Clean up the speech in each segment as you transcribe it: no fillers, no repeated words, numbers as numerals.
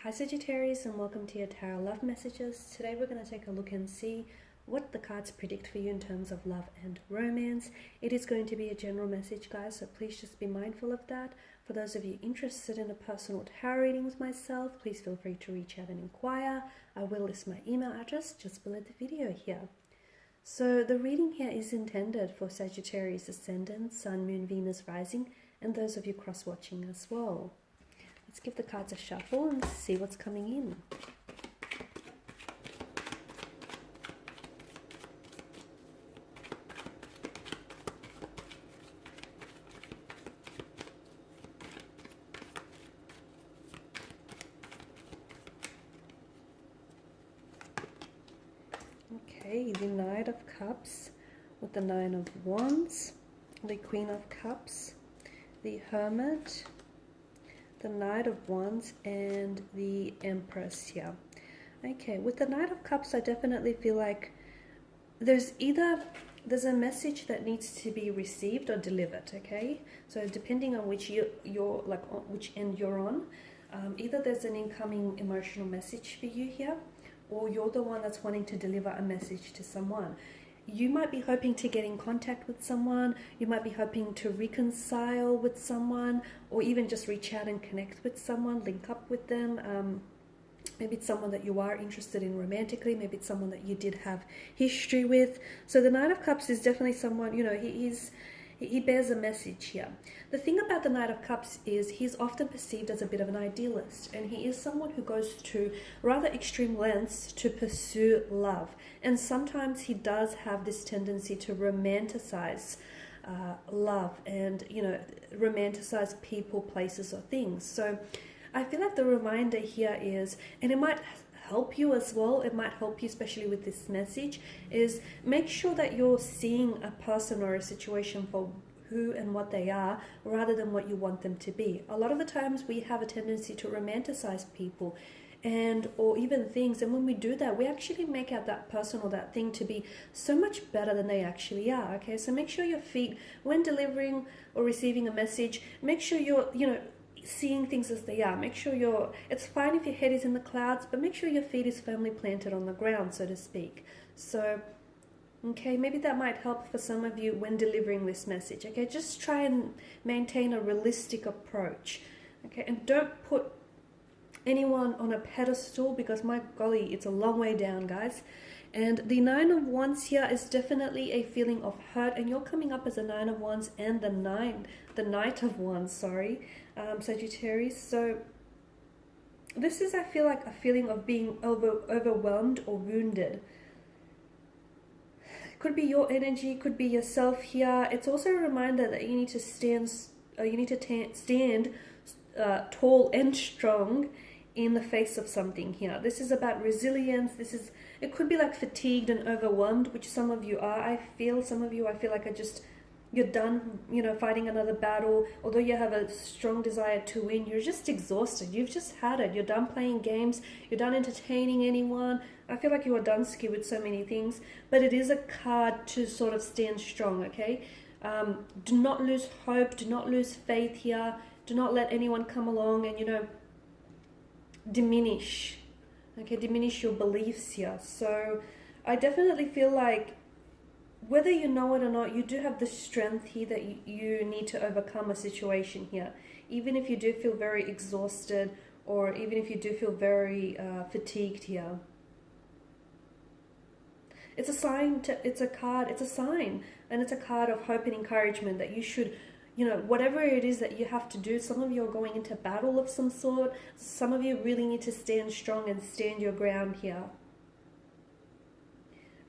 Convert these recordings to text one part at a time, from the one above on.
Hi Sagittarius, and welcome to your Tarot Love Messages. Today we're going to take a look and see what the cards predict for you in terms of love and romance. It is going to be a general message, guys, so please just be mindful of that. For those of you interested in a personal tarot reading with myself, please feel free to reach out and inquire. I will list my email address just below the video here. So the reading here is intended for Sagittarius Ascendant, Sun, Moon, Venus, Rising, and those of you cross-watching as well. Let's give the cards a shuffle and see what's coming in. Okay, the Knight of Cups with the Nine of Wands, the Queen of Cups, the Hermit, the Knight of Wands, and the Empress here. Okay, with the Knight of Cups, I definitely feel like there's a message that needs to be received or delivered. Okay, so depending on which you're like on which end you're on, either there's an incoming emotional message for you here, or you're the one that's wanting to deliver a message to someone. You might be hoping to get in contact with someone, you might be hoping to reconcile with someone, or even just reach out and connect with someone, link up with them. Maybe it's someone that you are interested in romantically, maybe it's someone that you did have history with. So the Knight of Cups is definitely someone, you know, he bears a message here. The thing about the Knight of Cups is he's often perceived as a bit of an idealist, and he is someone who goes to rather extreme lengths to pursue love. And sometimes he does have this tendency to romanticize love and, you know, romanticize people, places, or things. So I feel like the reminder here is, and it might help you as well, it might help you especially with this message, is make sure that you're seeing a person or a situation for who and what they are rather than what you want them to be. A lot of the times we have a tendency to romanticize people and or even things, and when we do that, we actually make out that person or that thing to be so much better than they actually are. Okay, so make sure your feet, when delivering or receiving a message, make sure you're, you know, seeing things as they are. Make sure it's fine if your head is in the clouds, but make sure your feet is firmly planted on the ground, so to speak. So okay, maybe that might help for some of you when delivering this message. Okay, just try and maintain a realistic approach. Okay, and don't put anyone on a pedestal, because my golly, it's a long way down, guys. And the Nine of Wands here is definitely a feeling of hurt, and you're coming up as a Nine of Wands and the Knight of Wands, sorry, Sagittarius. So this is, I feel like, a feeling of being overwhelmed or wounded. It could be your energy, could be yourself here. It's also a reminder that you need to stand tall and strong in the face of something here. This is about resilience. It could be like fatigued and overwhelmed, which some of you are. Some of you, I feel like you're done, you know, fighting another battle. Although you have a strong desire to win, you're just exhausted. You've just had it. You're done playing games. You're done entertaining anyone. I feel like you are done ski with so many things, but it is a card to sort of stand strong, okay? Do not lose hope. Do not lose faith here. Do not let anyone come along and, you know, diminish your beliefs here. So I definitely feel like, whether you know it or not, you do have the strength here that you need to overcome a situation here. Even if you do feel very exhausted, or even if you do feel very fatigued here. It's a sign, it's a sign, and it's a card of hope and encouragement that you should, you know, whatever it is that you have to do. Some of you are going into battle of some sort. Some of you really need to stand strong and stand your ground here.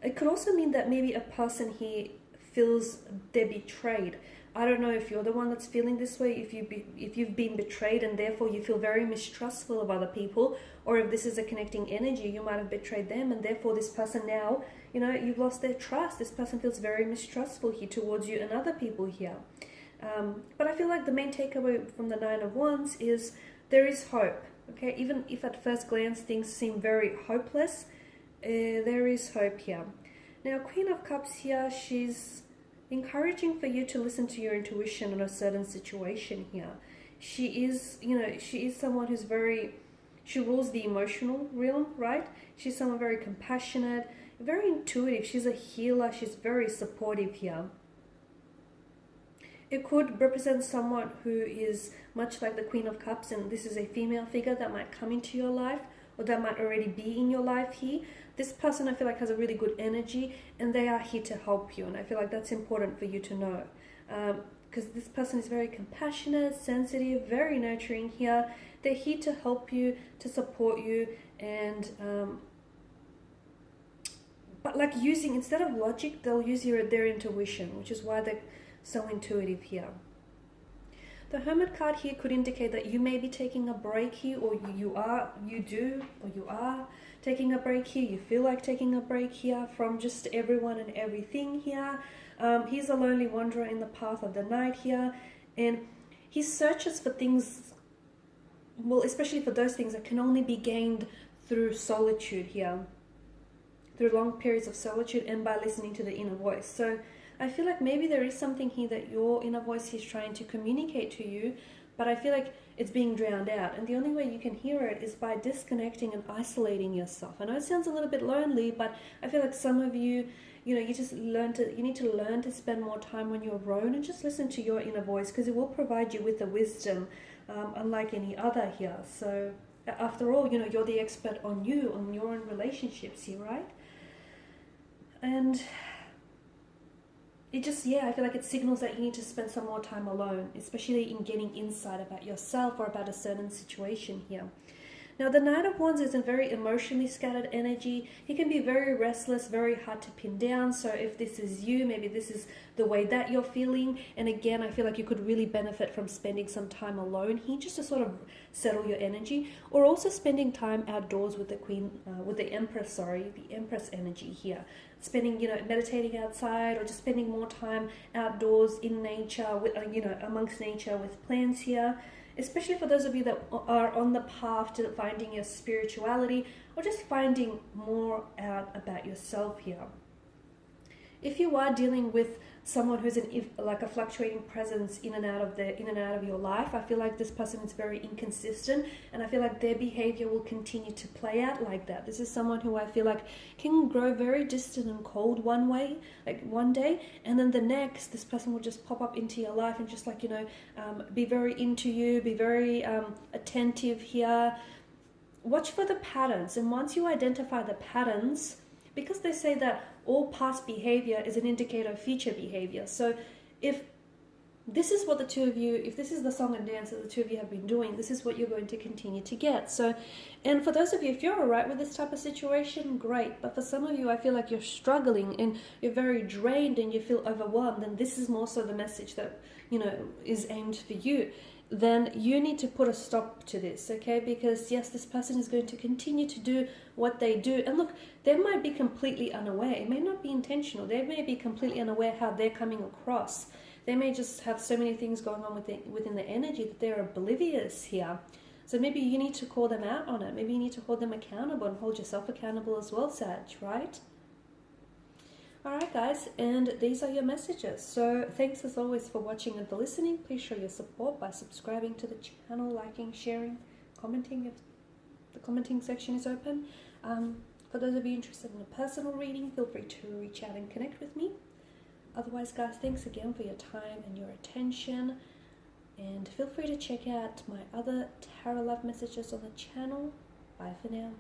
It could also mean that maybe a person here feels they're betrayed. I don't know if you're the one that's feeling this way, if you've been betrayed and therefore you feel very mistrustful of other people, or if this is a connecting energy, you might have betrayed them and therefore this person now, you know, you've lost their trust. This person feels very mistrustful here towards you and other people here. But I feel like the main takeaway from the Nine of Wands is there is hope. Okay, even if at first glance things seem very hopeless, there is hope here. Now, Queen of Cups here, she's encouraging for you to listen to your intuition on a certain situation here. She is, you know, she is someone who's very, she rules the emotional realm, right? She's someone very compassionate, very intuitive. She's a healer. She's very supportive here. It could represent someone who is much like the Queen of Cups, and this is a female figure that might come into your life, or that might already be in your life here. This person, I feel like, has a really good energy, and they are here to help you, and I feel like that's important for you to know. Because this person is very compassionate, sensitive, very nurturing here. They're here to help you, to support you, and but like using, instead of logic, they'll use their intuition, which is why they're so intuitive here. The Hermit card here could indicate that you may be taking a break here, or you are taking a break here. You feel like taking a break here from just everyone and everything here. He's a lonely wanderer in the path of the night here, and he searches for things, well, especially for those things that can only be gained through solitude here, through long periods of solitude and by listening to the inner voice. So I feel like maybe there is something here that your inner voice is trying to communicate to you, but I feel like it's being drowned out. And the only way you can hear it is by disconnecting and isolating yourself. I know it sounds a little bit lonely, but I feel like some of you, you need to learn to spend more time on your own and just listen to your inner voice, because it will provide you with the wisdom, unlike any other here. So after all, you're the expert on you, on your own relationships here, right? And it just, I feel like it signals that you need to spend some more time alone, especially in getting insight about yourself or about a certain situation here. Now, the Knight of Wands is a very emotionally scattered energy. He can be very restless, very hard to pin down. So if this is you, maybe this is the way that you're feeling. And again, I feel like you could really benefit from spending some time alone here, just to sort of settle your energy, or also spending time outdoors with the Empress energy here. Spending, meditating outside, or just spending more time outdoors in nature, with, amongst nature with plants here. Especially for those of you that are on the path to finding your spirituality, or just finding more out about yourself here. If you are dealing with someone who's like a fluctuating presence in and out of your life, I feel like this person is very inconsistent, and I feel like their behavior will continue to play out like that. This is someone who I feel like can grow very distant and cold one way, like one day, and then the next, this person will just pop up into your life and just like, be very into you, be very attentive here. Watch for the patterns, and once you identify the patterns, because they say that all past behavior is an indicator of future behavior. So if this is what the two of you, if this is the song and dance that the two of you have been doing, this is what you're going to continue to get. So, and for those of you, if you're all right with this type of situation, great. But for some of you, I feel like you're struggling and you're very drained and you feel overwhelmed, and this is more so the message that, is aimed for you. Then you need to put a stop to this, okay? Because yes, this person is going to continue to do what they do. And look, they might be completely unaware. It may not be intentional. They may be completely unaware how they're coming across. They may just have so many things going on within the energy that they're oblivious here. So maybe you need to call them out on it. Maybe you need to hold them accountable and hold yourself accountable as well, Sag, right? Alright guys, and these are your messages. So thanks as always for watching and for listening. Please show your support by subscribing to the channel, liking, sharing, commenting if the commenting section is open. For those of you interested in a personal reading, feel free to reach out and connect with me. Otherwise guys, thanks again for your time and your attention. And feel free to check out my other tarot love messages on the channel. Bye for now.